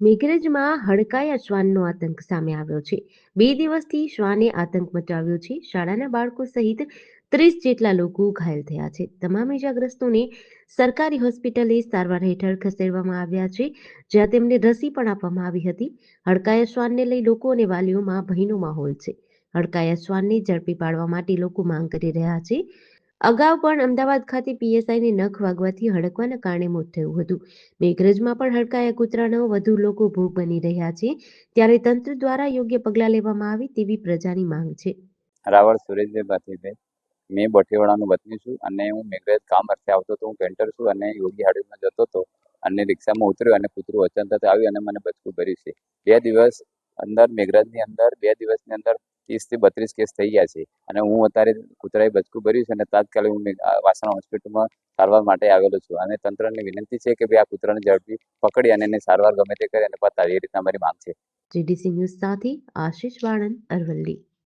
મેઘરજમાં હડકાયા શ્વાનનો આતંક સામે આવ્યો છે. 2 દિવસથી શ્વાને આતંક મચાવ્યો છે. શાળાના બાળકો સહિત 30 જેટલા લોકો ઘાયલ થયા છે. તમામ ઇજાગ્રસ્તોને સરકારી હોસ્પિટલે સારવાર હેઠળ ખસેડવામાં આવ્યા છે, જ્યાં તેમને રસી પણ આપવામાં આવી હતી. હડકાયા શ્વાનને લઈ લોકો અને વાલીઓમાં ભયનો માહોલ છે. હડકાયા શ્વાનને ઝડપી પાડવા માટે લોકો માંગ કરી રહ્યા છે. અગાઉ પણ અમદાવાદ ખાતે પીએસઆઈને નખ વાગવાથી હડકવાના કારણે મોત થયું હતું. મેઘરજમાં પણ હડકાયા કૂતરાનો વધુ લોકો ભોગ બની રહ્યા છે, ત્યારે તંત્ર દ્વારા યોગ્ય પગલાં લેવામાં આવે તેવી પ્રજાની માંગ છે. રાવળ સુરેશભાઈ ભાતીભાઈ, મેં બોટેવાડાનો વતની છું અને હું મેઘરજ કામ અર્થે આવતો હતો. હું પેન્ટર છું અને યોગી હાડીમાં જતો હતો અને રિક્ષામાં ઉતર્યો અને કૂતરું અચાનક આવ્યું અને મને બચકું ભર્યું છે. 2 દિવસ અંદર મેઘરજની અંદર 2 દિવસની અંદર 30 થી 32 કેસ થઈ ગયા છે અને હું અત્યારે કૂતરાએ બચકું ભર્યું છે અને તાત્કાલિક હું વાસણા હોસ્પિટલમાં સારવાર માટે આવેલો છું અને તંત્રને વિનંતી છે કે ભાઈ આ કૂતરાને ઝડપી પકડી અને એને સારવાર ગમે તે કરે અને બતાવે, એ રીતના અમારી માંગ છે. જીડીસી ન્યૂઝ સાથે આશિષ વાણંદ, અરવલ્લી.